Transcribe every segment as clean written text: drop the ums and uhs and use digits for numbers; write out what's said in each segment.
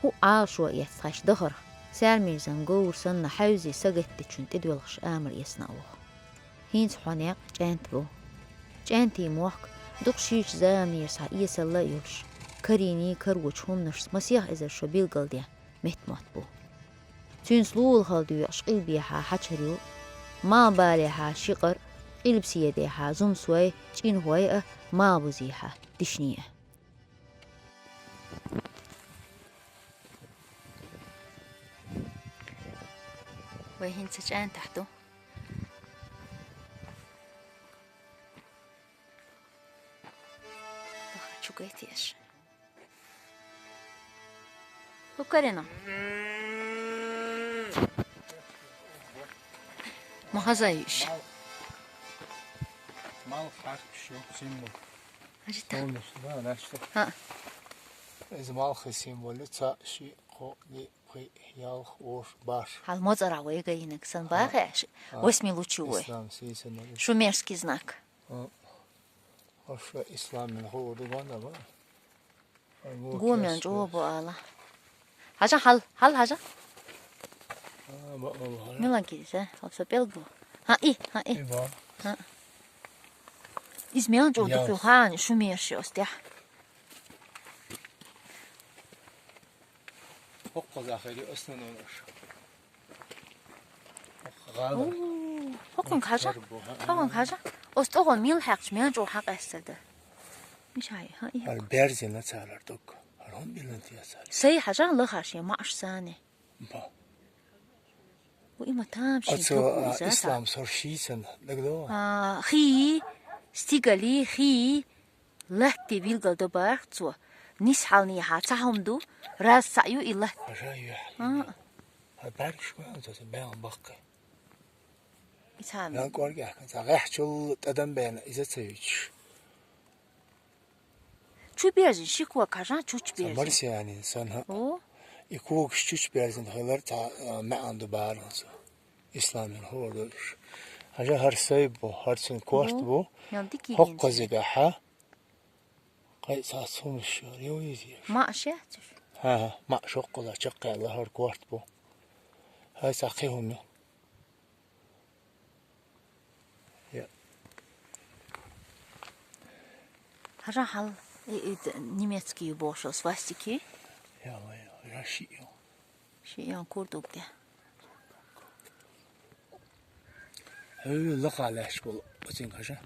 هو عاشوا يسخش ظهر سالمي زنقور سنة حوزي سقت تشنت دولغش آمر يسناوه هينس حناق جانت بو جانتي موحك دقشيش زامي يسع يسلا يولش كريني كروش هم نفس مسيح إذا شبيل قلديا مهت بو تنس لول خالدو يشقيل بيها حشريو ما باليها شقر قلب سيديها زم سوي تين هوايئة ما بزيها دشنية وين سجان تحته شو قيتيش وكرنا ما خزايش Mal fark şu simbol. أجتا Olmuş da ne işte. ها İzmal simbolü ça şi ko li pri yal or baş. هالمزرعة ويجينك سنباغش واسمي لوتشوي İslam siyasında. шумерский знак Hoş İslam'ın hudu bana bak. قومي نجوبو الله حاجة حل حاجة Bak. ميلان كيسة خمسة بيلقو ها إيه Bak. إزميان جو دكتور هان شوميرشي أستيح Hokka zahiri aslan olur. Galiba. هكون حاجة أستغل ميل حقش ميان جو حق أستده مش هاي ها إيه Al berzine çağlar dok. Alham bilinti yasal. سي حاجة الله خاشي ما أش ثاني Bak. وإما تامشي Atso İslam sor şiisen. Lagdo. خي ستيغالي خي لهتي بيلقل دبارتو نيس حالني حاتهم دو راس سعيو إلا Acayip. Berk şu an zaten ben bakkı. يتعامل Ben korkuyorum. Zagah çol adam ben izletiyor. شو بيرزن شكوى كاران شو بيرزن Mars yani insan ha. أو İkuk küçük berzin halar ta meandu bağırınsa. İslam'ın hordur. Haja har sayı bu. Harsın kuart bu. يلديكي Hokka zigaha. Kay saatsomuş ya. Yoyiziyor. ما أشياتش Ha ma şokkola çakka Allah har kuart bu. Hay sakihum ya. هرا حل نيمецкий بوشو свастики Ya raşi ya. شيء كوردوك ده Öyle laqalaş bol. Açın haja.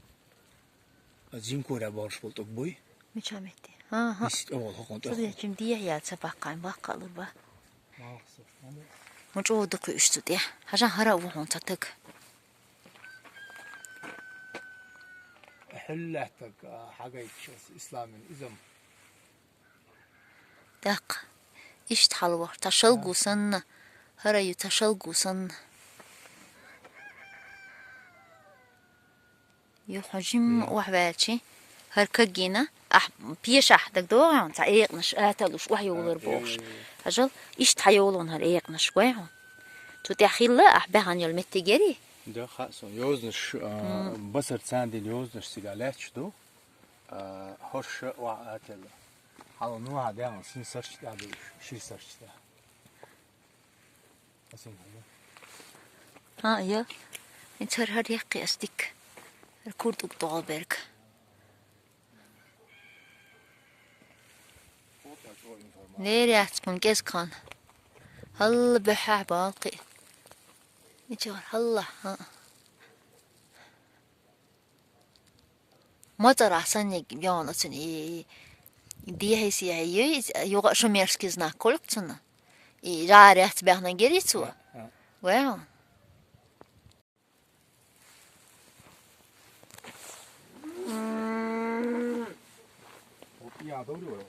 Azim kura borç bulduk buy. مشامتي ها İst oğul hokon. صدق جم دي يا تبقى بقى لبا Maalesef. مجو دقي اشتو دي هرا هرا وهون تتك حلتك حاجة إسلامي إزم. دق إشت حلوة تشلقو سنة هرا يتشلقو سنة يحجم وحباتشي هركجينا بيش أحدك دوغان تعيق نش آتلوش وحي ولر بوش أجل إشت حيولون هريق نش ويهون تو تأخيل أحبهان يلمتجري ده خاصة يوزنش بصر ساندي يوزنش سيجالات شدو هرش وعاتل على نوع ده سين سرش ده شيء سرش ده أصلا ها يا انت هريقي أستيك الكورد بتوع بيرك ليه تكون كيس كان هل بحا باقي يجور هلا ها مطر أحسن يجيبون أصلا دي هي سياحية يوقع شو ميرسكيز ناكل بتنا جاريت بهنا جريتوا واو يا دوري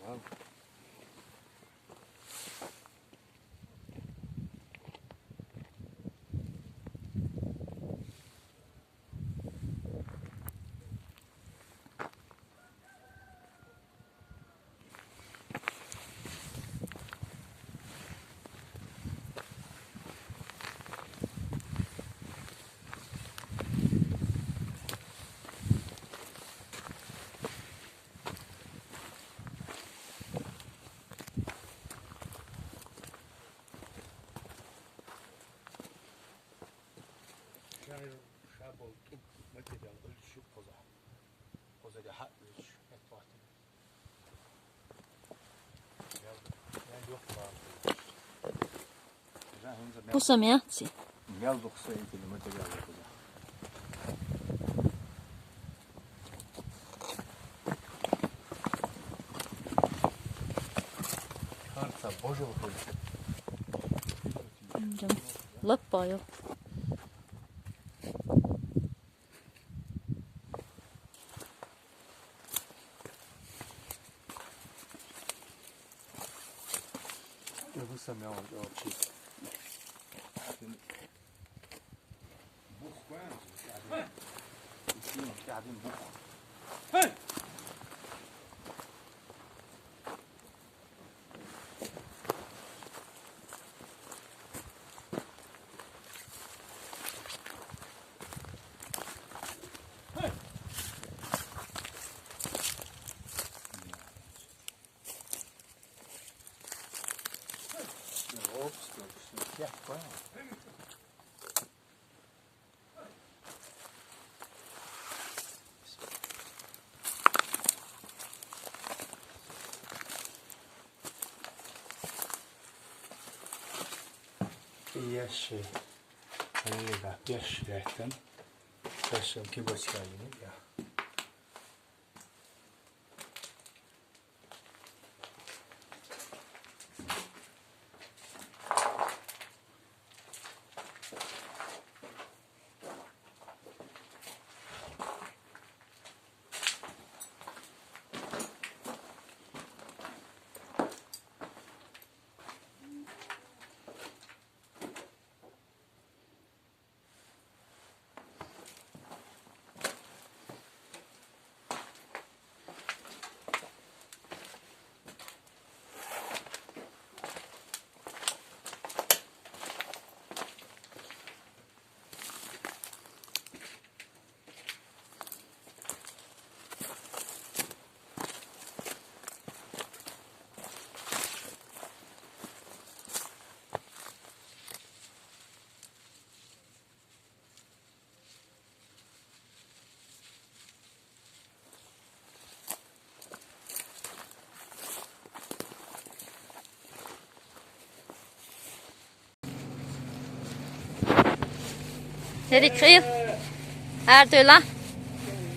Bu samiyatsi. Yazdık sayı kelime de yazdık. Harsa boş oldu. Lappa yok. Bu samiyat o şey. Bu koyar. قاعدين بكره هاي Yaşı, hani da yaş rekten, yaşam ki başka yine ya. Dedik khayr. Erdoğla.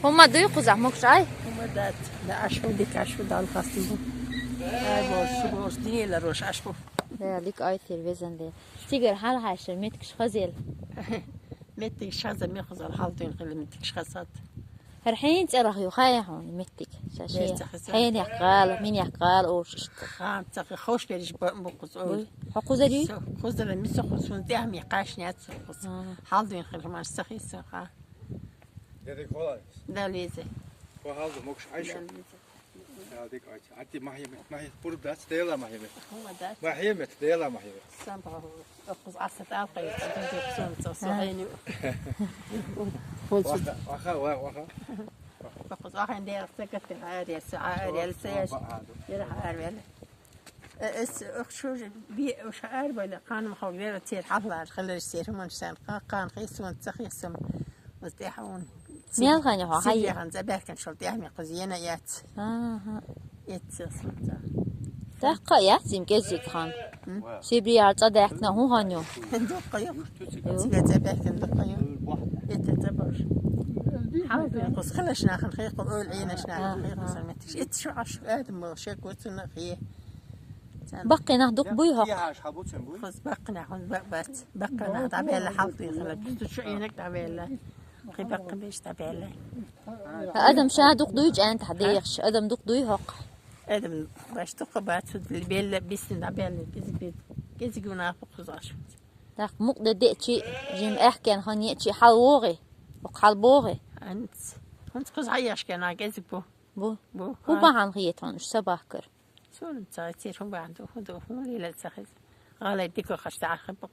Huma duyu kuzak mokşay. اومدت ده اشو دیک اشو دال خواستیم بود ای باز شو باز دیل روش اشو Dedik ay televizyon de. Stiger hal haşer metkiş khazil. متك شازة ميخزر حالتين خلي متك شخصات الحين ترى يخايحون متك شاشية يستخسر. حين يقال مين يقال أو خام تقي خوش بيرش بقص أول حقوق زدي خزر المسا خصون دهم يقاش نيات خص حالتين خلي ما استخي سخا Dedik kolay. ده ليزة Bu halde mokş Ayşe. Dedik Ayşe. Hatta mahiyet burada steyla mahiyet. هم ده Mahiyet steyla mahiyet. سامبا أقص عصت ألقي تدي خصون تصوغيني فولس Vaka. أقص أخين دير سكت العارية السعارية السياش يروح عارية اس اخشوج بي وش عاربة لقان مخوجير تير حفلة خلي يصير هم نشان قان خيسون تخيسم مستيحون مين غني هو هاي هاي عن زباك كان شرط يحمي قزينا يات يات سمتا دقة يا زين كذي خان سيبري عرض دقنا هو هنيو دقة يق تيجي زباك كان دقة يق يات تبر حاول يقص خلش ناخن خيق أول عينش ناخن خيق سمتش يت شو عش آدم وشك وتنا خيه بقي نهدق بيها Yaş habut sen bu. خذ بقنا خذ بقبات بقنا تعبيلا حظي خلا بس شو عينك تعبيلا خي بقى بيش تعبيلا أدم شادق دويج أنت حديقش أدم دق دوي هق ادم باش تقبات البيلا بيسن تعبيلا بيز كيز يقولنا خذاش دق مقدر دقتي جيم أحكي هن يأتي حلوغي وقحل بوغي انت خذ عياش كان عايز بو بو هو بعن غيتون إيش سباكر شو انت تصير هم عنده هو ليلة سخز غالي ديكو خشت عخبق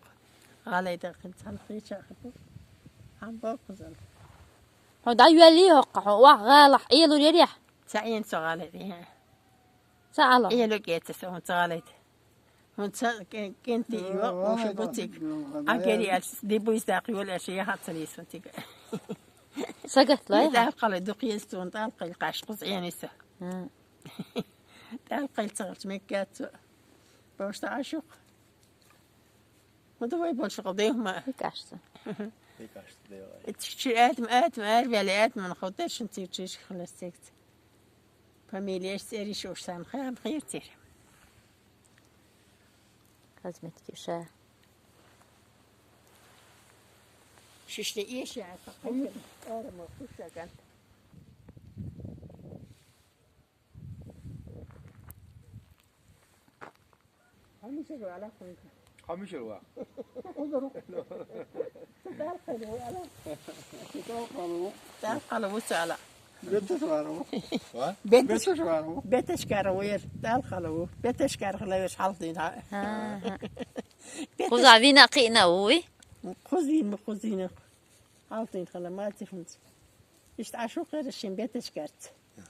غالي دخلت على خيش عخبق عم باخذ هو دا يولي هق هو غالح إيلو يريح سعين سغالي دي سأله إيه لو جيت سو سغالي وانت كنت وش بوتيك أكيد دي بويس داقي ولا شيء حتى لي سنتك سقط لا تلقى دقيس تلقى القاش قصياني سه تلقى الصغر مكات باش تعشق Bu da vay bolşu qadıyım. Kaçtı. Pek açtı diyorlar. Tişçi etme erveli etme xodda şun tişçi xlastek. Familiye seriş olsam xam xeyir ter. Hazmet kişa. Şişte iş ya. Arama kuşagan. Hamisha wala kunka. Hamiş var. Dal qalu sala. Betes var o. Var? Betes Betes var o. beteskar wer dal qalu beteskar xlawish haltin ha. Kuza vina qina uy. Kuzine haltin xla ma tifhmt. İşte aşu qirşin beteskart.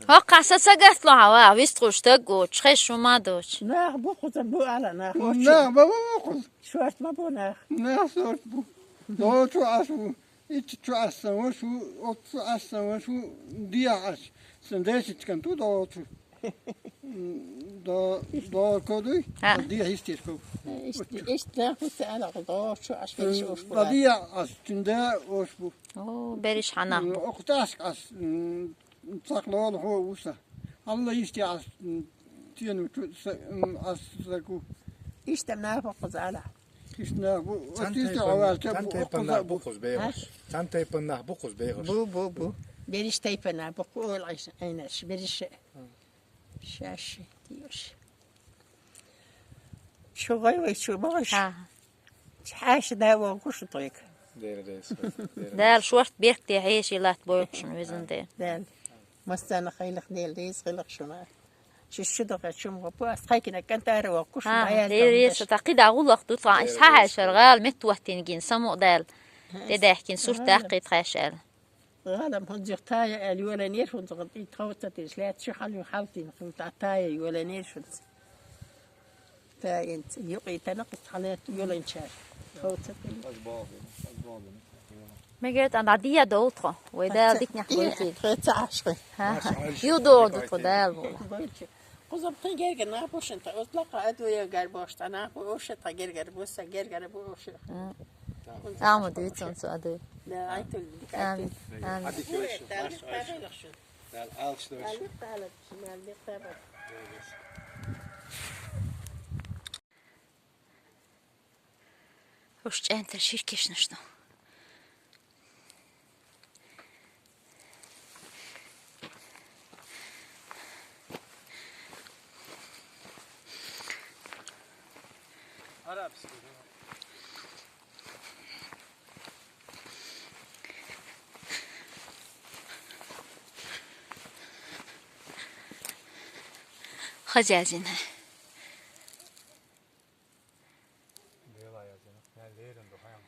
Ha qasasa gatlo hava vist qoştag o çıkış şumadoç. Na bu kuzan bu ala na. Ne baba kız. Şort ma bu na. Ne sort bu. Doğru asu. İç tu aslan şu otu aslan şu diye as. Sen de çıkan tu doğru. Do kodu. Ha. Diye histir ko. İşte bu sala qdo şu aşfeliş oş bu. Da diye as tünde oş bu. Oo beriş hana. Oktaş as. Saklı ol ho usa. Allah isti as. Tiyenu as ku. İşte ne bu kuzala. İşte bu. Sen Otiste avarca Sen bu. teypanlar bu kuz beyhoş. Sen teypanlar bu kuz beyhoş. Bu. Beriş taypana bu kul aynaş beriş. Şaş diyor. Şu gayve şu baş. Ha. Haş da bu kuş toyk. Değeri. Dal şort berk de heş ilat boyqşun özünde. Del. Mastana khayliq del deyiz khayliq şuna. Şu da şum bu asqaykina kantar wa kuş Ha, ayal. ليش تعقيد أقول وقت تطلع إسحاق شغال متوتين جين سمو دال تدحكين صور تعقيد خاشال هذا من زغتايا الولا نير فون تغطي تخوتت لا شو حلو حالتي فون تعتايا الولا نير فون تا انت يقي تنقص حالات يولا انشار خوتت ما قلت أنا عادية دوتها وده ديك نحكي خيت عشقي يو دوت دال بولا قزم تجرجر نابوش انت اطلق ادويه قربوش تنابوش تجرجر بوس جرجر بوش أعمل ديتون سؤال لا عيت آمين آمين Hadi görüşürüz. Al işte. وش أنت شيركش نشنا Arabs. خجازين Diyorlar ya canım. Nerede yerin bu hayam?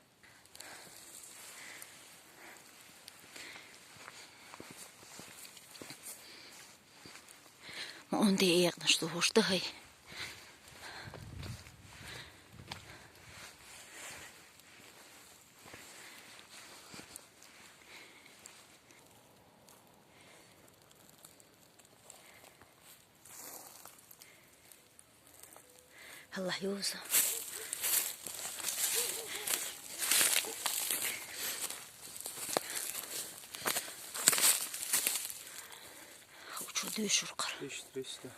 ما عندي إيه نشتو وش دهي الله يوزع وشو ديش القر İşte. İşte.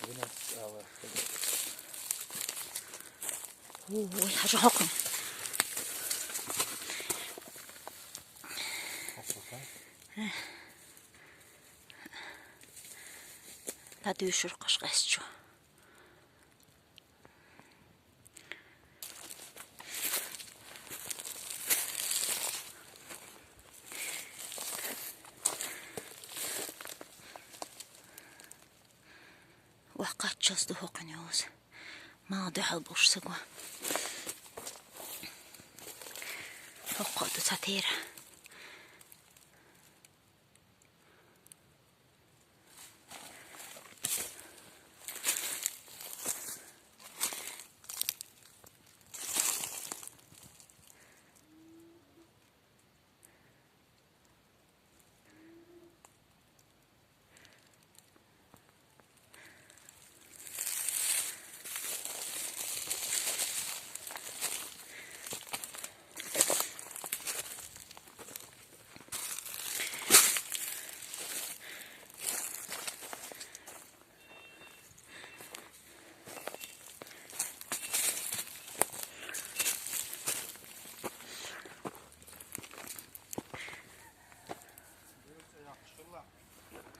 Bu nasıl ağlar? اوه حاجة حقن لا ديش القش قسجو وقت جزده قنيوز ما ضحى بوش سقوى فقط تثير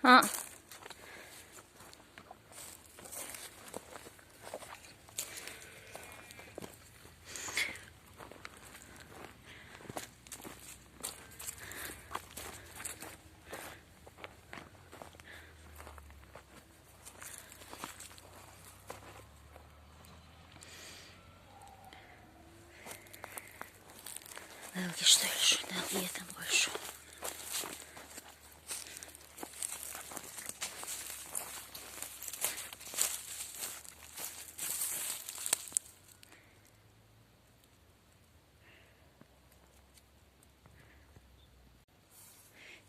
ها Alkışlıyoruz. Nağliyetten koş.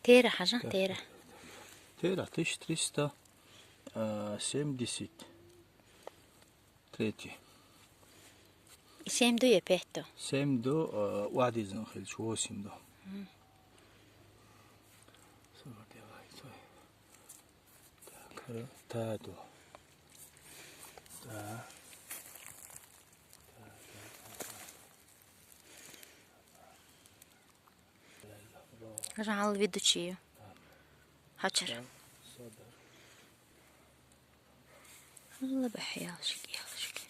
تيرا حاجة تيرا تيرا 1373 اسم دو يبهتو سيمدو وادي زنخيل شو سيمدو تادو رجع الفيديو تشيو هاتشر الله بحيال شكي شكي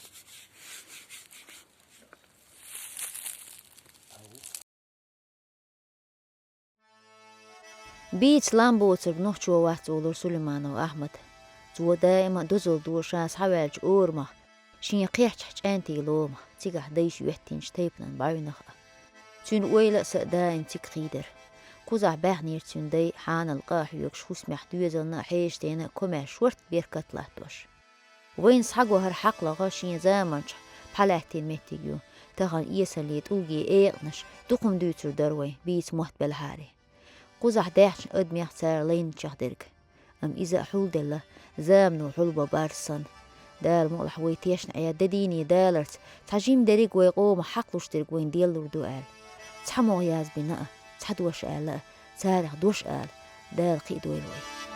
بيت لامبوتر بنوحشو واحد ولور سليمان وأحمد زو دائما دوزل دور شاس حوالج أورما شين قيحش أنتي لوما تيجح دايش يحتين شتيبنا بعينخ تون ويلا سأدائم تيك خيدر كوزع باحنير تون داي حان القاح يوكش خوس محدوزلنا حيش تينا كما شورت بيركت لاتوش وين صحقو هر حق لغاشين زامنش بحالاتين مهتيجو تغن إيسا اللي توجي إيقنش تقوم دوتر دروي بيت موحد بالحاري قوزح داحش أدمي احتار لين تشهدرك أم إذا حول دلا زامنو حلبة بارسن دال مقلح ويتيشن عيا دديني دالرت تحجيم داريك ويقوم حقلوش دارك وين ديالور دوال تحمو غياز بناء تحدوش آلا تاريخ دوش آل دال قيد ويلوي